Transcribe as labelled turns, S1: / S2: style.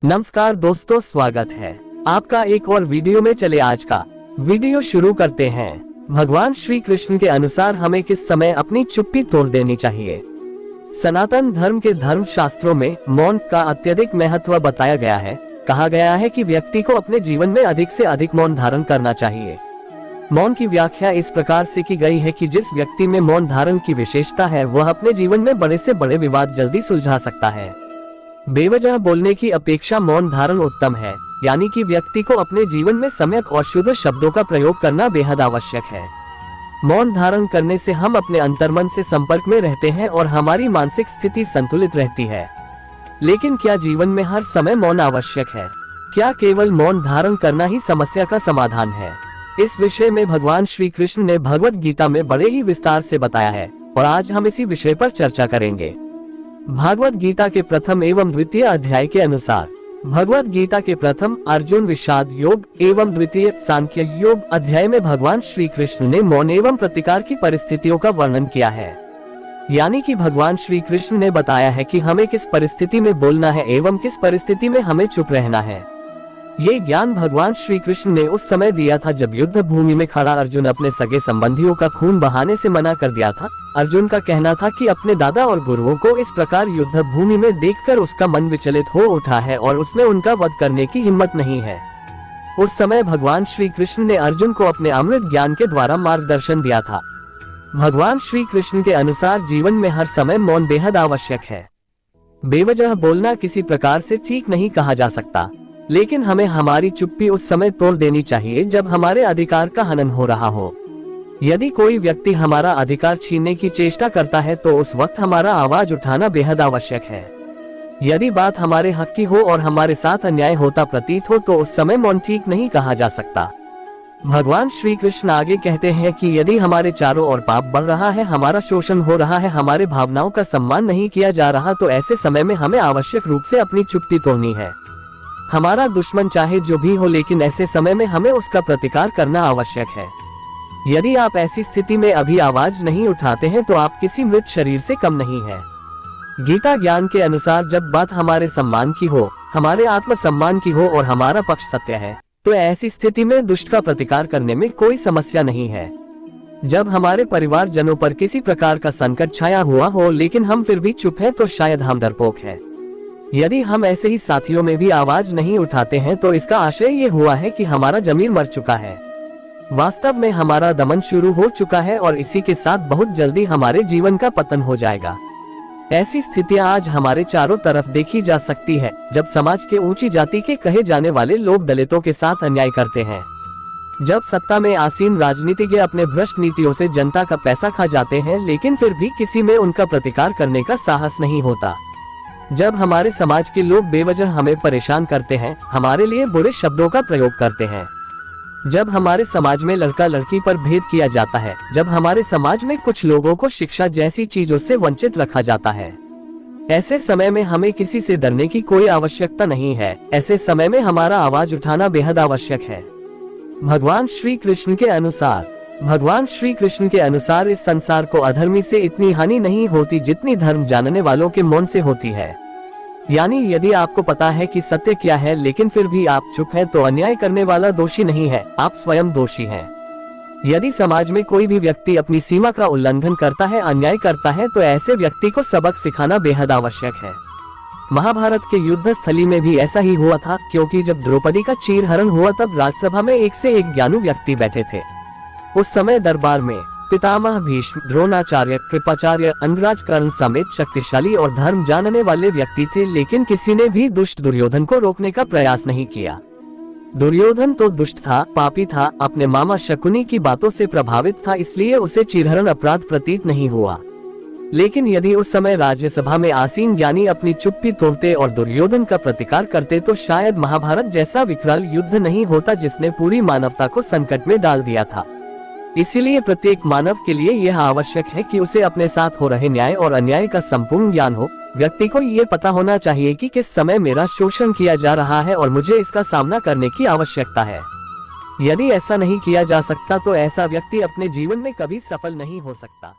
S1: नमस्कार दोस्तों, स्वागत है आपका एक और वीडियो में। चले आज का वीडियो शुरू करते हैं। भगवान श्री कृष्ण के अनुसार हमें किस समय अपनी चुप्पी तोड़ देनी चाहिए। सनातन धर्म के धर्म शास्त्रों में मौन का अत्यधिक महत्व बताया गया है। कहा गया है कि व्यक्ति को अपने जीवन में अधिक से अधिक मौन धारण करना चाहिए। मौन की व्याख्या इस प्रकार से की गई है कि जिस व्यक्ति में मौन धारण की विशेषता है वह अपने जीवन में बड़े से बड़े विवाद जल्दी सुलझा सकता है। बेवजह बोलने की अपेक्षा मौन धारण उत्तम है, यानी कि व्यक्ति को अपने जीवन में सम्यक और शुद्ध शब्दों का प्रयोग करना बेहद आवश्यक है। मौन धारण करने से हम अपने अंतर्मन से संपर्क में रहते हैं और हमारी मानसिक स्थिति संतुलित रहती है। लेकिन क्या जीवन में हर समय मौन आवश्यक है? क्या केवल मौन धारण करना ही समस्या का समाधान है? इस विषय में भगवान श्री कृष्ण ने भगवत गीता में बड़े ही विस्तार से बताया है और आज हम इसी विषय पर चर्चा करेंगे। भागवत गीता के प्रथम एवं द्वितीय अध्याय के अनुसार भगवत गीता के प्रथम अर्जुन विषाद योग एवं द्वितीय सांख्य योग अध्याय में भगवान श्री कृष्ण ने मौन एवं प्रतिकार की परिस्थितियों का वर्णन किया है। यानी कि भगवान श्री कृष्ण ने बताया है कि हमें किस परिस्थिति में बोलना है एवं किस परिस्थिति में हमें चुप रहना है। ये ज्ञान भगवान श्री कृष्ण ने उस समय दिया था जब युद्ध भूमि में खड़ा अर्जुन अपने सगे संबंधियों का खून बहाने से मना कर दिया था। अर्जुन का कहना था कि अपने दादा और गुरुओं को इस प्रकार युद्ध भूमि में देखकर उसका मन विचलित हो उठा है और उसमें उनका वध करने की हिम्मत नहीं है। उस समय भगवान श्री कृष्ण ने अर्जुन को अपने अमृत ज्ञान के द्वारा मार्गदर्शन दिया था। भगवान श्री कृष्ण के अनुसार जीवन में हर समय मौन बेहद आवश्यक है। बेवजह बोलना किसी प्रकार से ठीक नहीं कहा जा सकता, लेकिन हमें हमारी चुप्पी उस समय तोड़ देनी चाहिए जब हमारे अधिकार का हनन हो रहा हो। यदि कोई व्यक्ति हमारा अधिकार छीनने की चेष्टा करता है तो उस वक्त हमारा आवाज उठाना बेहद आवश्यक है। यदि बात हमारे हक की हो और हमारे साथ अन्याय होता प्रतीत हो तो उस समय मौन ठीक नहीं कहा जा सकता। भगवान श्री कृष्ण आगे कहते हैं कि यदि हमारे चारों ओर पाप बढ़ रहा है, हमारा शोषण हो रहा है, हमारे भावनाओं का सम्मान नहीं किया जा रहा, तो ऐसे समय में हमें आवश्यक रूप से अपनी चुप्पी तोड़नी है। हमारा दुश्मन चाहे जो भी हो, लेकिन ऐसे समय में हमें उसका प्रतिकार करना आवश्यक है। यदि आप ऐसी स्थिति में अभी आवाज नहीं उठाते हैं तो आप किसी मृत शरीर से कम नहीं है। गीता ज्ञान के अनुसार जब बात हमारे सम्मान की हो, हमारे आत्मसम्मान की हो और हमारा पक्ष सत्य है, तो ऐसी स्थिति में दुष्ट का प्रतिकार करने में कोई समस्या नहीं है। जब हमारे परिवार जनों पर किसी प्रकार का संकट छाया हुआ हो लेकिन हम फिर भी चुप हैं तो शायद हम डरपोक हैं। यदि हम ऐसे ही साथियों में भी आवाज नहीं उठाते हैं तो इसका आशय ये हुआ है कि हमारा जमीर मर चुका है। वास्तव में हमारा दमन शुरू हो चुका है और इसी के साथ बहुत जल्दी हमारे जीवन का पतन हो जाएगा। ऐसी स्थितियां आज हमारे चारों तरफ देखी जा सकती है, जब समाज के ऊंची जाति के कहे जाने वाले लोग दलितों के साथ अन्याय करते हैं, जब सत्ता में आसीन राजनीतिज्ञ अपने भ्रष्ट नीतियों से जनता का पैसा खा जाते हैं लेकिन फिर भी किसी में उनका प्रतिकार करने का साहस नहीं होता, जब हमारे समाज के लोग बेवजह हमें परेशान करते हैं, हमारे लिए बुरे शब्दों का प्रयोग करते हैं, जब हमारे समाज में लड़का लड़की पर भेद किया जाता है, जब हमारे समाज में कुछ लोगों को शिक्षा जैसी चीजों से वंचित रखा जाता है, ऐसे समय में हमें किसी से डरने की कोई आवश्यकता नहीं है। ऐसे समय में हमारा आवाज उठाना बेहद आवश्यक है। भगवान श्री कृष्ण के अनुसार इस संसार को अधर्मी से इतनी हानि नहीं होती जितनी धर्म जानने वालों के मौन से होती है। यानी यदि आपको पता है कि सत्य क्या है लेकिन फिर भी आप चुप हैं तो अन्याय करने वाला दोषी नहीं है, आप स्वयं दोषी हैं। यदि समाज में कोई भी व्यक्ति अपनी सीमा का उल्लंघन करता है, अन्याय करता है, तो ऐसे व्यक्ति को सबक सिखाना बेहद आवश्यक है। महाभारत के युद्ध स्थली में भी ऐसा ही हुआ था, क्योंकि जब द्रौपदी का चीरहरण हुआ तब राजसभा में एक से एक ज्ञानी व्यक्ति बैठे थे। उस समय दरबार में पितामह भीष्म, द्रोणाचार्य, कृपाचार्य, अंगराज कर्ण समेत शक्तिशाली और धर्म जानने वाले व्यक्ति थे, लेकिन किसी ने भी दुष्ट दुर्योधन को रोकने का प्रयास नहीं किया। दुर्योधन तो दुष्ट था, पापी था, अपने मामा शकुनी की बातों से प्रभावित था, इसलिए उसे चीरहरण अपराध प्रतीत नहीं हुआ। लेकिन यदि उस समय राज्यसभा में आसीन ज्ञानी अपनी चुप्पी तोड़ते और दुर्योधन का प्रतिकार करते तो शायद महाभारत जैसा विकराल युद्ध नहीं होता जिसने पूरी मानवता को संकट में डाल दिया था। इसीलिए प्रत्येक मानव के लिए यह आवश्यक है कि उसे अपने साथ हो रहे न्याय और अन्याय का संपूर्ण ज्ञान हो। व्यक्ति को ये पता होना चाहिए कि किस समय मेरा शोषण किया जा रहा है और मुझे इसका सामना करने की आवश्यकता है। यदि ऐसा नहीं किया जा सकता तो ऐसा व्यक्ति अपने जीवन में कभी सफल नहीं हो सकता।